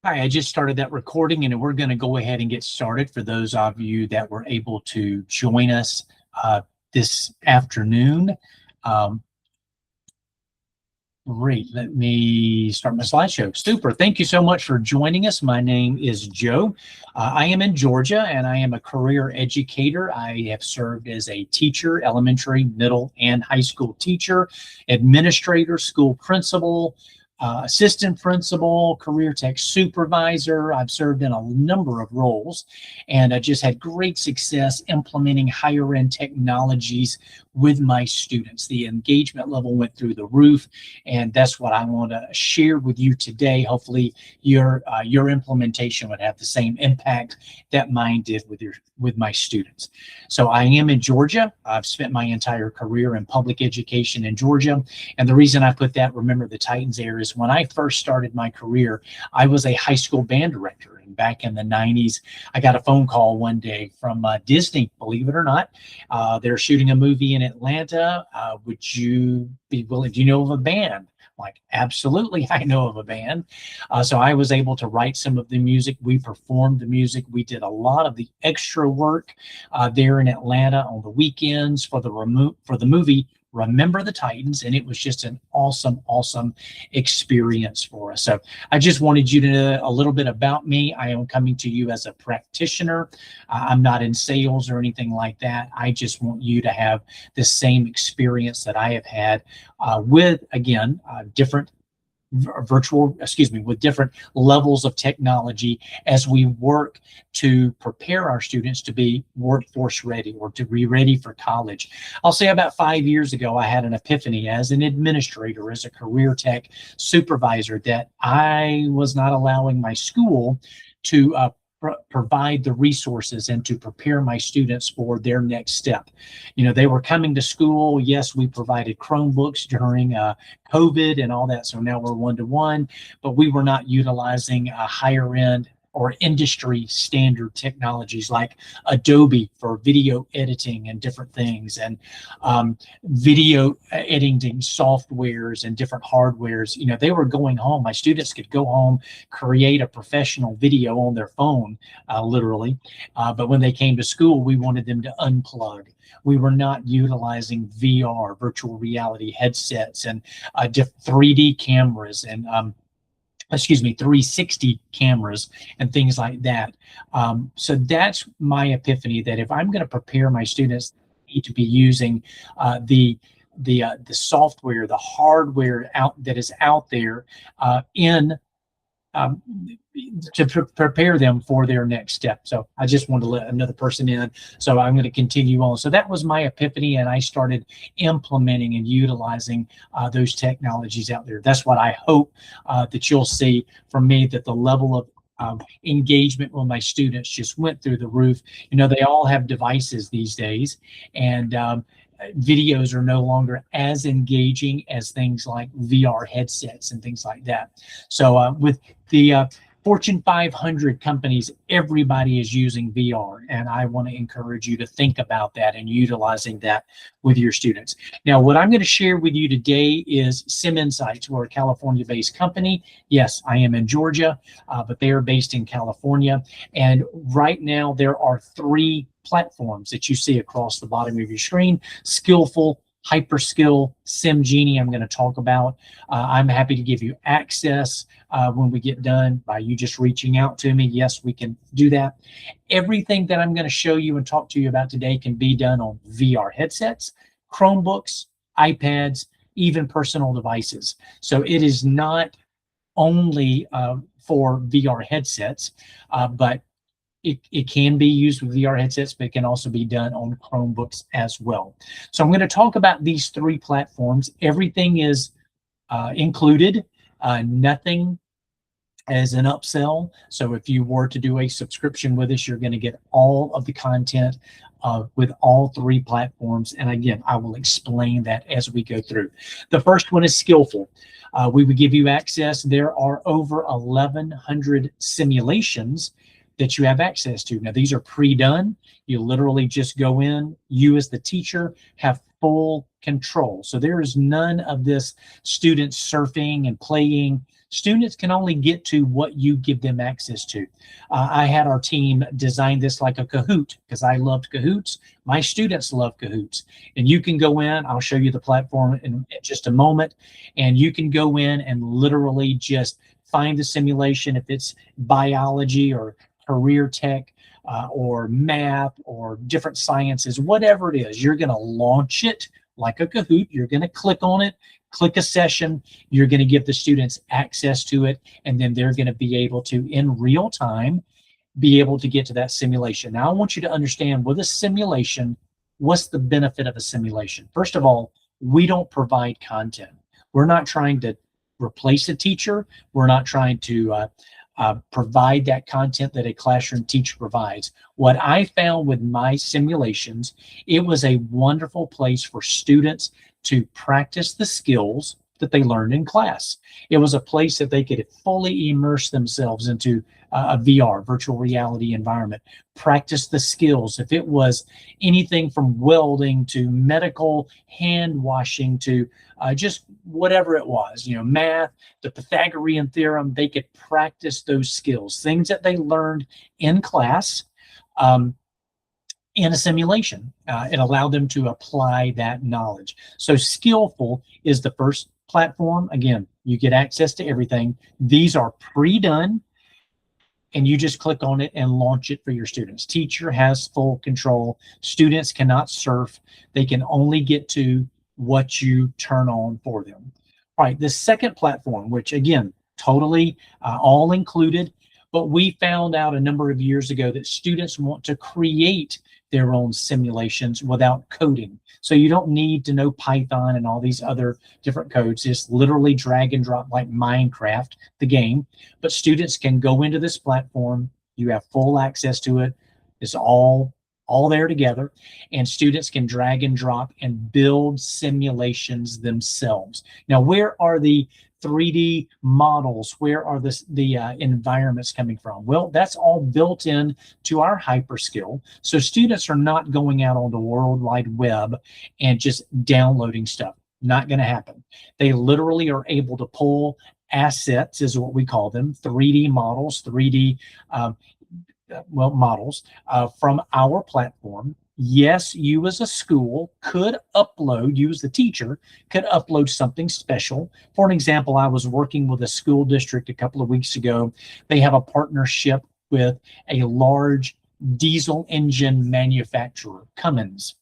Hi, I just started that recording and we're going to go ahead and get started for those of you that were able to join us this afternoon. Great, let me start my slideshow. Super, thank you so much for joining us. My name is Joe. I am in Georgia and I am a career educator. I have served as a teacher, elementary, middle, and high school teacher, administrator, school principal, assistant principal, career tech supervisor. I've served in a number of roles, and I just had great success implementing higher end technologies with my students. The engagement level went through the roof, and that's what I want to share with you today. Hopefully your implementation would have the same impact that mine did with my students. So I am in Georgia. I've spent my entire career in public education in Georgia, and the reason I put that, remember the Titans there, is when I first started my career, I was a high school band director. And back in the 90s, I got a phone call one day from Disney, believe it or not. They're shooting a movie in Atlanta. Would you be willing? Do you know of a band? Like, absolutely, I know of a band. So I was able to write some of the music. We performed the music. We did a lot of the extra work there in Atlanta on the weekends for the movie Remember the Titans, and it was just an awesome experience for us. So I just wanted you to know a little bit about me. I am coming to you as a practitioner. I'm not in sales or anything like that. I just want you to have the same experience that I have had with, again, different with different levels of technology as we work to prepare our students to be workforce ready or to be ready for college. I'll say about 5 years ago, I had an epiphany as an administrator, as a career tech supervisor, that I was not allowing my school to provide the resources and to prepare my students for their next step. You know, they were coming to school. Yes, we provided Chromebooks during COVID and all that. So now we're one-to-one, but we were not utilizing higher end or industry standard technologies like Adobe for video editing and different things, and video editing softwares and different hardwares. You know, they were going home. My students could go home, create a professional video on their phone, literally. But when they came to school, we wanted them to unplug. We were not utilizing VR, virtual reality headsets, and 3D cameras and 360 cameras and things like that. So that's my epiphany, that if I'm going to prepare my students, I need to be using the software, the hardware that is out there to prepare them for their next step. So I just wanted to let another person in. So I'm going to continue on. So that was my epiphany, and I started implementing and utilizing those technologies out there. That's what I hope that you'll see from me, that the level of engagement with my students just went through the roof. You know, they all have devices these days, and videos are no longer as engaging as things like VR headsets and things like that. So with the Fortune 500 companies, everybody is using VR, and I want to encourage you to think about that and utilizing that with your students. Now, what I'm going to share with you today is SimInsights. We're a California-based company. Yes, I am in Georgia, but they are based in California. And right now, there are 3 platforms that you see across the bottom of your screen: Skillful, Hyperskill, SimGenie. I'm going to talk about. I'm happy to give you access when we get done by you just reaching out to me. Yes, we can do that. Everything that I'm going to show you and talk to you about today can be done on VR headsets, Chromebooks, iPads, even personal devices. So it is not only for VR headsets, but it can be used with VR headsets, but it can also be done on Chromebooks as well. So I'm going to talk about these 3 platforms. Everything is included, nothing as an upsell. So if you were to do a subscription with us, you're going to get all of the content with all 3 platforms. And again, I will explain that as we go through. The first one is Skillful. We would give you access. There are over 1,100 simulations that you have access to. Now, these are pre-done. You literally just go in. You as the teacher have full control. So there is none of this students surfing and playing. Students can only get to what you give them access to. I had our team design this like a Kahoot because I loved Kahoots. My students love Kahoots. And you can go in, I'll show you the platform in just a moment, and you can go in and literally just find the simulation if it's biology or career tech or math or different sciences, whatever it is. You're going to launch it like a Kahoot. You're going to click on it, click a session. You're going to give the students access to it, and then they're going to be able to, in real time, be able to get to that simulation. Now, I want you to understand with a simulation, what's the benefit of a simulation? First of all, we don't provide content. We're not trying to replace a teacher. We're not trying to provide that content that a classroom teacher provides. What I found with my simulations, it was a wonderful place for students to practice the skills that they learned in class. It was a place that they could fully immerse themselves into a VR, virtual reality environment, practice the skills. If it was anything from welding to medical hand washing to just whatever it was, math, the Pythagorean theorem, they could practice those skills, things that they learned in class. In a simulation, it allowed them to apply that knowledge. So Skillful is the first platform. Again, you get access to everything. These are pre-done, and you just click on it and launch it for your students. Teacher has full control. Students cannot surf. They can only get to what you turn on for them. All right, the second platform, which again, totally all included, but we found out a number of years ago that students want to create their own simulations without coding. So you don't need to know Python and all these other different codes. Just literally drag and drop like Minecraft, the game. But students can go into this platform. You have full access to it. It's all there together. And students can drag and drop and build simulations themselves. Now, where are the 3D models? Where are the environments coming from? Well, that's all built in to our hyperskill. So students are not going out on the World Wide Web and just downloading stuff. Not going to happen. They literally are able to pull assets, is what we call them, 3D models, 3D models from our platform. Yes, you as a school could upload, you as the teacher could upload something special. For an example, I was working with a school district a couple of weeks ago. They have a partnership with a large diesel engine manufacturer, Cummins.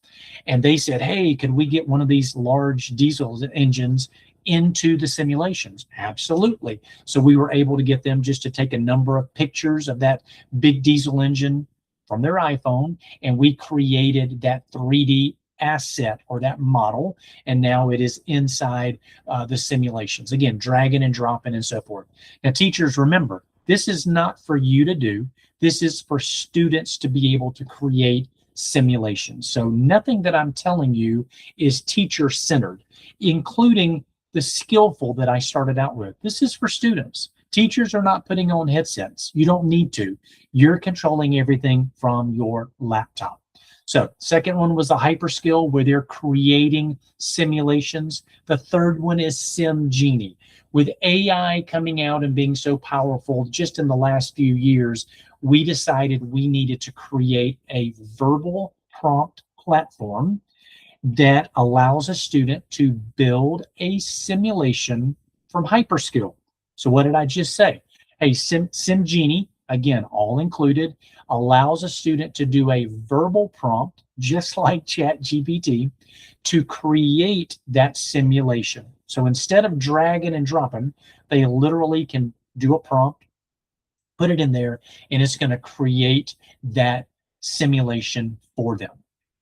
And they said, hey, could we get one of these large diesel engines into the simulations? Absolutely. So we were able to get them just to take a number of pictures of that big diesel engine from their iPhone, and we created that 3D asset or that model, and now it is inside the simulations. Again, dragging and dropping and so forth. Now, teachers, remember, this is not for you to do. This is for students to be able to create simulations. So nothing that I'm telling you is teacher-centered, including the Skillful that I started out with. This is for students. Teachers are not putting on headsets. You don't need to. You're controlling everything from your laptop. So second one was the hyperskill, where they're creating simulations. The third one is SimGenie. With AI coming out and being so powerful just in the last few years, we decided we needed to create a verbal prompt platform that allows a student to build a simulation from hyperskill. So what did I just say? Hey, SimGenie, again, all included, allows a student to do a verbal prompt, just like ChatGPT, to create that simulation. So instead of dragging and dropping, they literally can do a prompt, put it in there, and it's going to create that simulation for them.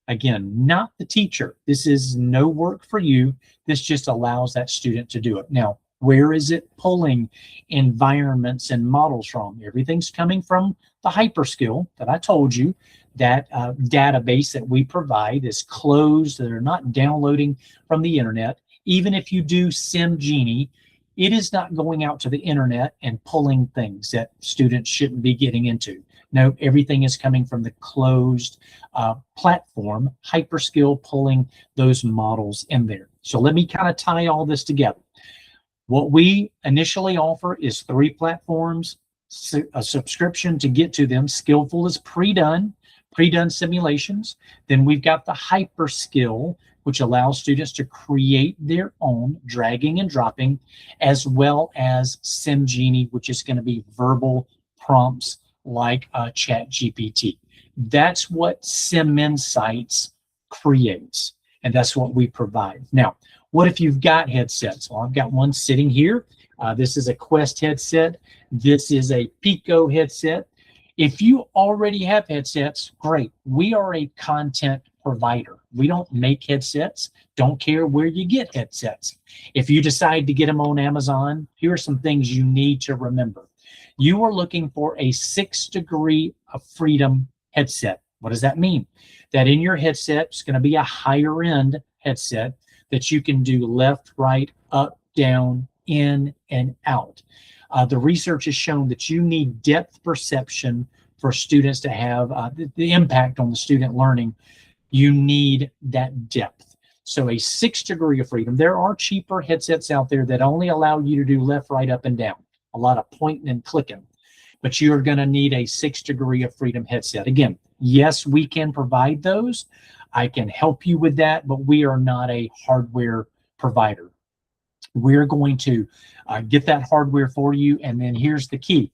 Again, not the teacher. This is no work for you. This just allows that student to do it. Now, where is it pulling environments and models from? Everything's coming from the hyperskill that I told you. That database that we provide is closed. They're not downloading from the internet. Even if you do SimGenie, it is not going out to the internet and pulling things that students shouldn't be getting into. No, everything is coming from the closed platform, Hyperskill pulling those models in there. So let me kind of tie all this together. What we initially offer is 3 platforms, a subscription to get to them. Skillful is pre-done simulations. Then we've got the Hyperskill, which allows students to create their own dragging and dropping, as well as SimGenie, which is going to be verbal prompts like ChatGPT. That's what SimInsights creates, and that's what we provide. Now, what if you've got headsets? Well, I've got one sitting here. This is a Quest headset. This is a Pico headset. If you already have headsets, great. We are a content provider. We don't make headsets. Don't care where you get headsets. If you decide to get them on Amazon, here are some things you need to remember. You are looking for a 6 degree of freedom headset. What does that mean? That in your headset, it's going to be a higher end headset that you can do left, right, up, down, in, and out. The research has shown that you need depth perception for students to have the impact on the student learning. You need that depth. So a 6 degree of freedom. There are cheaper headsets out there that only allow you to do left, right, up, and down. A lot of pointing and clicking. But you're going to need a 6 degree of freedom headset. Again, yes, we can provide those. I can help you with that, but we are not a hardware provider. We're going to get that hardware for you, and then here's the key.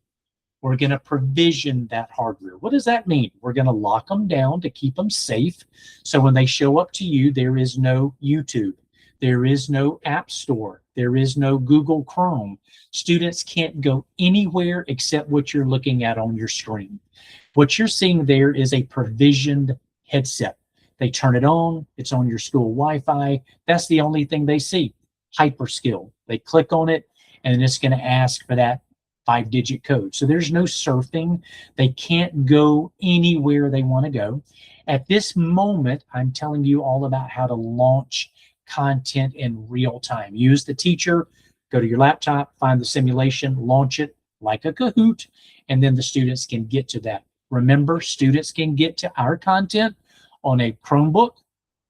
We're going to provision that hardware. What does that mean? We're going to lock them down to keep them safe. So when they show up to you, there is no YouTube. There is no App Store. There is no Google Chrome. Students can't go anywhere except what you're looking at on your screen. What you're seeing there is a provisioned headset. They turn it on. It's on your school Wi-Fi. That's the only thing they see. Hyperskill. They click on it, and it's going to ask for that 5-digit code. So there's no surfing. They can't go anywhere they want to go. At this moment, I'm telling you all about how to launch content in real time. Use the teacher, go to your laptop, find the simulation, launch it like a Kahoot, and then the students can get to that. Remember, students can get to our content on a Chromebook,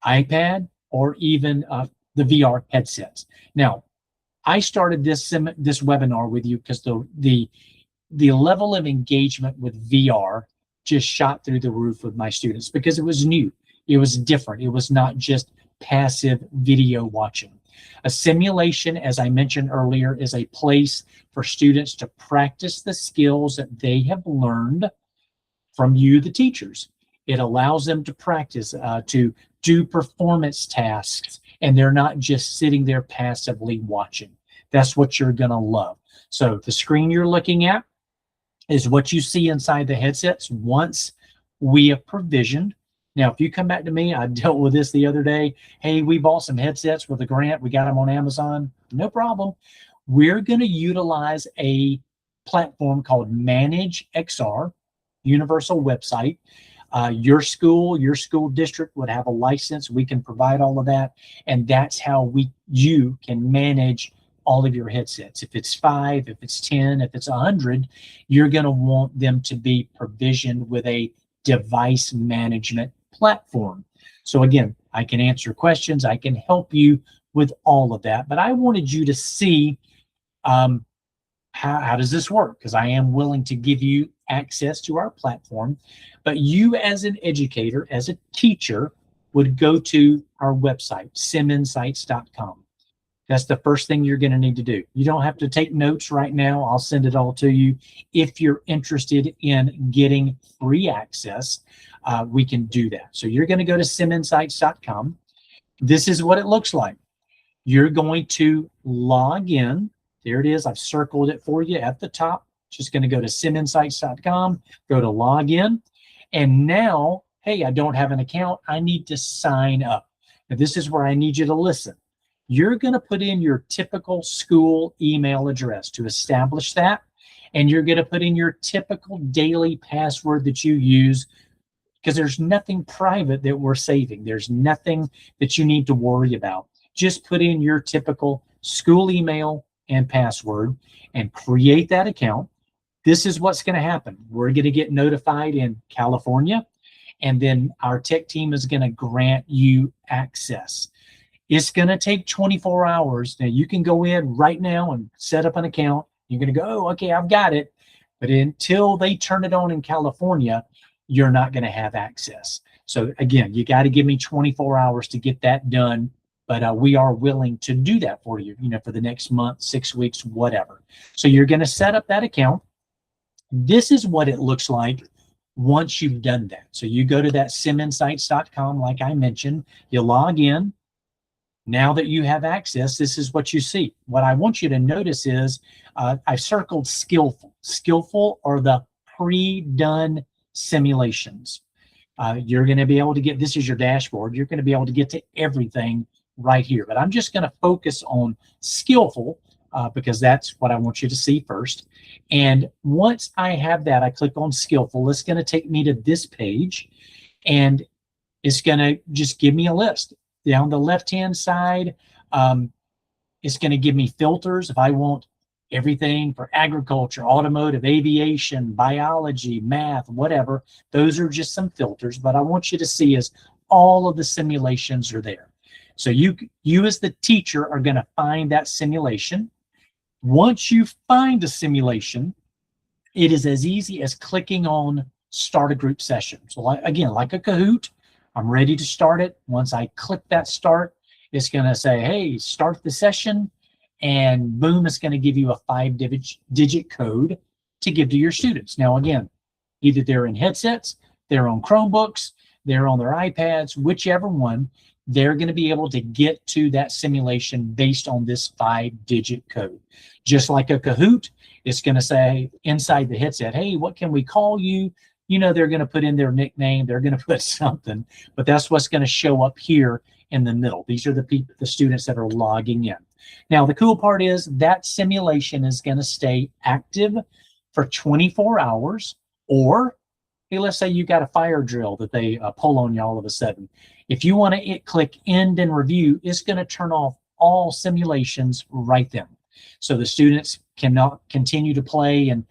iPad, or even the VR headsets. Now, I started this webinar with you because the level of engagement with VR just shot through the roof with my students because it was new. It was different. It was not just passive video watching. A simulation, as I mentioned earlier, is a place for students to practice the skills that they have learned from you, the teachers. It allows them to practice, to do performance tasks, and they're not just sitting there passively watching. That's what you're going to love. So the screen you're looking at is what you see inside the headsets once we have provisioned. Now, if you come back to me, I dealt with this the other day. Hey, we bought some headsets with a grant. We got them on Amazon. No problem. We're going to utilize a platform called Manage XR, universal website. Your school district would have a license. We can provide all of that. And that's how you can manage all of your headsets. If it's 5, if it's 10, if it's 100, you're going to want them to be provisioned with a device management platform. So again, I can answer questions. I can help you with all of that. But I wanted you to see how does this work? Because I am willing to give you access to our platform. But you as an educator, as a teacher, would go to our website, SimInsights.com. That's the first thing you're going to need to do. You don't have to take notes right now. I'll send it all to you. If you're interested in getting free access, we can do that. So you're going to go to SimInsights.com. This is what it looks like. You're going to log in. There it is. I've circled it for you at the top. Just going to go to SimInsights.com, go to log in. And now, hey, I don't have an account. I need to sign up. Now, this is where I need you to listen. You're going to put in your typical school email address to establish that. And you're going to put in your typical daily password that you use, because there's nothing private that we're saving. There's nothing that you need to worry about. Just put in your typical school email and password and create that account. this is what's going to happen. We're going to get notified in California, and then our tech team is going to grant you access. It's going to take 24 hours. Now, you can go in right now and set up an account. You're going to go, oh, okay, I've got it. But until they turn it on in California, you're not going to have access. So again, you got to give me 24 hours to get that done. But we are willing to do that for you, for the next month, 6 weeks, whatever. So you're going to set up that account. This is what it looks like once you've done that. So you go to that SimInsights.com, like I mentioned, you log in. Now that you have access, this is what you see. What I want you to notice is I've circled skillful. Skillful are the pre-done simulations. You're going to be able to get, this is your dashboard. You're going to be able to get to everything right here. But I'm just going to focus on skillful because that's what I want you to see first. And once I have that, I click on skillful. It's going to take me to this page, and it's going to just give me a list. Down the left-hand side, it's going to give me filters. If I want everything for agriculture, automotive, aviation, biology, math, whatever, those are just some filters. But I want you to see is all of the simulations are there. So you as the teacher are going to find that simulation. Once you find a simulation, it is as easy as clicking on start a group session. So again, like a Kahoot, I'm ready to start it. Once I click that start, it's going to say, hey, start the session. And boom, it's going to give you a 5-digit code to give to your students. Now, again, either they're in headsets, they're on Chromebooks, they're on their iPads, whichever one, they're going to be able to get to that simulation based on this 5-digit code. Just like a Kahoot, it's going to say inside the headset, hey, what can we call you? They're going to put in their nickname. They're going to put something, but that's what's going to show up here in the middle. These are the students that are logging in. Now, the cool part is that simulation is going to stay active for 24 hours, or hey, let's say you got a fire drill that they pull on you all of a sudden. If you want to click end and review, it's going to turn off all simulations right then. So the students cannot continue to play and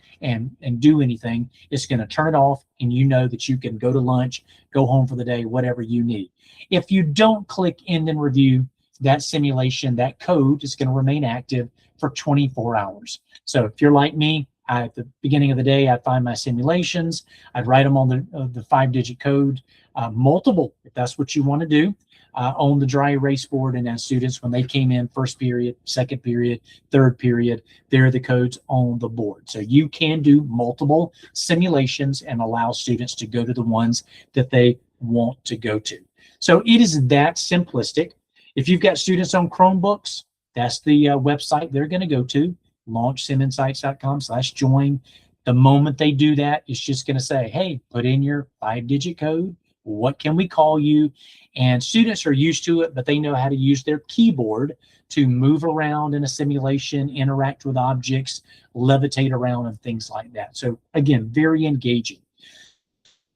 do anything. It's going to turn it off, and you know that you can go to lunch, go home for the day, whatever you need. If you don't click end and review, that simulation, that code is going to remain active for 24 hours. So if you're like me, at the beginning of the day, I'd find my simulations. I'd write them on the 5-digit code, multiple, if that's what you want to do, on the dry erase board. And as students, when they came in first period, second period, third period, there are the codes on the board. So you can do multiple simulations and allow students to go to the ones that they want to go to. So it is that simplistic. If you've got students on Chromebooks, that's the website they're going to go to. launchsiminsights.com/join. The moment they do that, it's just going to say, hey, put in your 5-digit code. What can we call you? And students are used to it, but they know how to use their keyboard to move around in a simulation, interact with objects, levitate around, and things like that. So again, very engaging.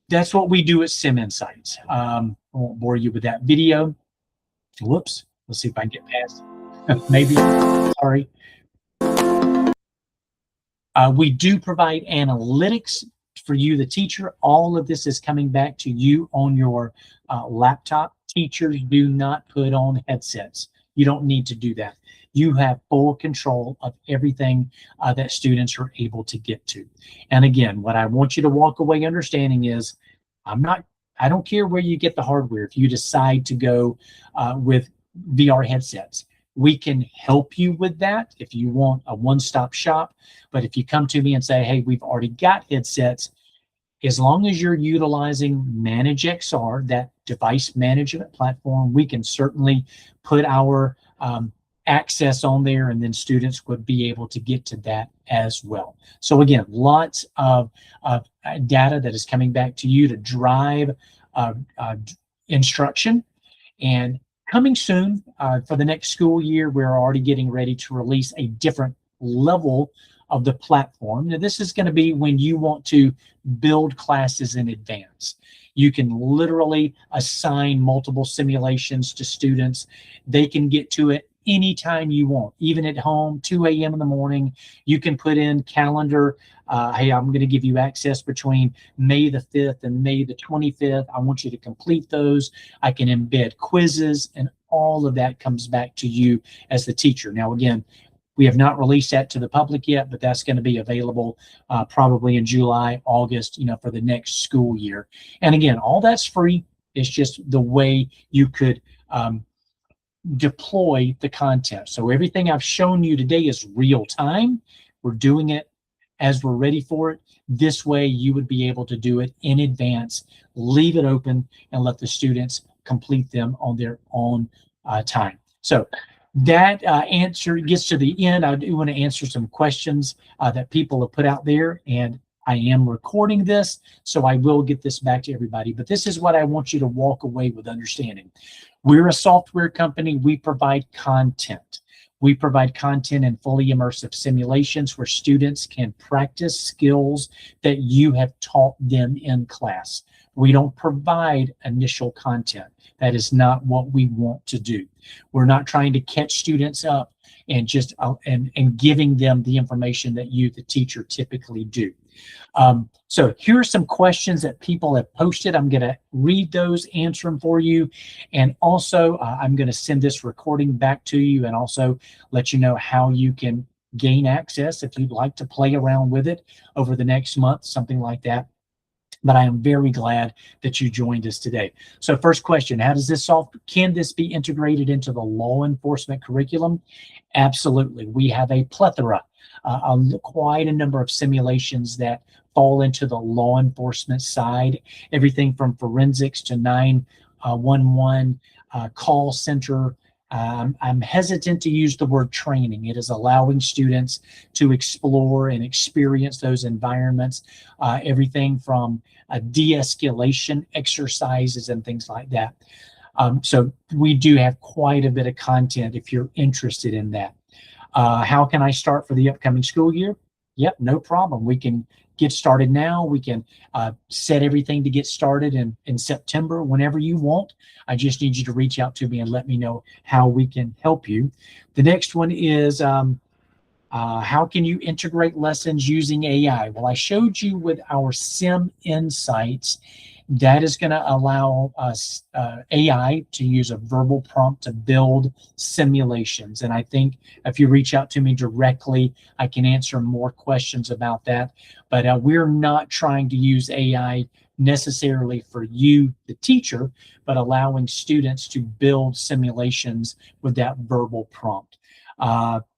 That's what we do at SimInsights. I won't bore you with that video. Whoops. Let's see if I can get past. Maybe. Sorry. We do provide analytics for you, the teacher. All of this is coming back to you on your laptop. Teachers do not put on headsets. You don't need to do that. You have full control of everything that students are able to get to. And again, what I want you to walk away understanding is I don't care where you get the hardware. If you decide to go with VR headsets, we can help you with that if you want a one-stop shop. But if you come to me and say, hey, we've already got headsets, as long as you're utilizing Manage XR, that device management platform, we can certainly put our access on there, and then students would be able to get to that as well. So again, lots of data that is coming back to you to drive instruction. And coming soon for the next school year, we're already getting ready to release a different level of the platform. Now, this is going to be when you want to build classes in advance. You can literally assign multiple simulations to students. They can get to it anytime you want, even at home, 2 a.m. in the morning. You can put in calendar, hey, I'm going to give you access between May the 5th and May the 25th. I want you to complete those. I can embed quizzes, and all of that comes back to you as the teacher. Now, again, we have not released that to the public yet, but that's going to be available probably in July, August, for the next school year. And again, all that's free. It's just the way you could deploy the content. So everything I've shown you today is real time. We're doing it as we're ready for it. This way you would be able to do it in advance, leave it open, and let the students complete them on their own time. So that answer gets to the end. I do want to answer some questions that people have put out there, and I am recording this, so I will get this back to everybody. But this is what I want you to walk away with understanding. We're a software company. We provide content. We provide content in fully immersive simulations where students can practice skills that you have taught them in class. We don't provide initial content. That is not what we want to do. We're not trying to catch students up and just and giving them the information that you, the teacher, typically do. So here are some questions that people have posted. I'm going to read those, answer them for you. And also, I'm going to send this recording back to you and also let you know how you can gain access if you'd like to play around with it over the next month, something like that. But I am very glad that you joined us today. So first question, how does this can this be integrated into the law enforcement curriculum? Absolutely. We have a plethora, quite a number of simulations that fall into the law enforcement side, everything from forensics to 911, call center. I'm hesitant to use the word training. It is allowing students to explore and experience those environments, everything from de-escalation exercises and things like that. So we do have quite a bit of content if you're interested in that. How can I start for the upcoming school year? Yep, no problem. We can get started now. We can set everything to get started in September, whenever you want. I just need you to reach out to me and let me know how we can help you. The next one is, how can you integrate lessons using AI? Well, I showed you with our SimInsights. That is going to allow us AI to use a verbal prompt to build simulations. And I think if you reach out to me directly, I can answer more questions about that. But we're not trying to use AI necessarily for you, the teacher, but allowing students to build simulations with that verbal prompt.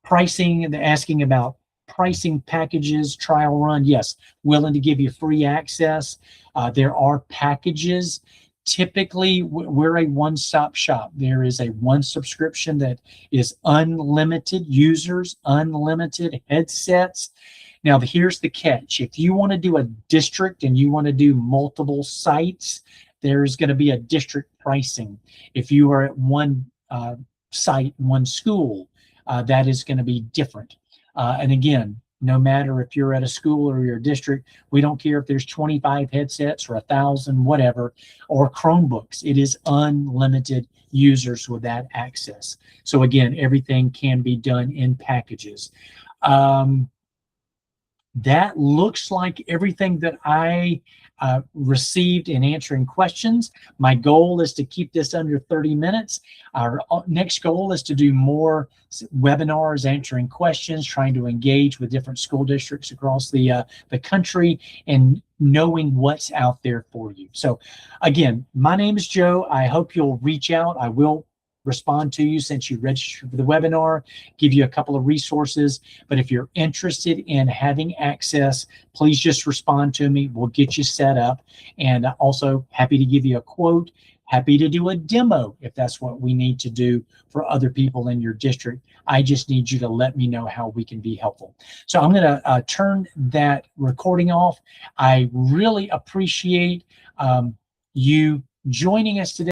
Pricing, and asking about pricing packages, trial run, yes, willing to give you free access. There are packages. Typically, we're a one-stop shop. There is a one subscription that is unlimited users, unlimited headsets. Now, here's the catch. If you want to do a district and you want to do multiple sites, there's going to be a district pricing. If you are at one site, one school, that is going to be different. And again, no matter if you're at a school or your district, we don't care if there's 25 headsets or 1,000, whatever, or Chromebooks. It is unlimited users with that access. So again, everything can be done in packages. That looks like everything that I received in answering questions. My goal is to keep this under 30 minutes. Our next goal is to do more webinars, answering questions, trying to engage with different school districts across the country and knowing what's out there for you. So again, my name is Joe. I hope you'll reach out. I will respond to you since you registered for the webinar, give you a couple of resources. But if you're interested in having access, please just respond to me. We'll get you set up. And also happy to give you a quote, happy to do a demo if that's what we need to do for other people in your district. I just need you to let me know how we can be helpful. So I'm going to turn that recording off. I really appreciate you joining us today.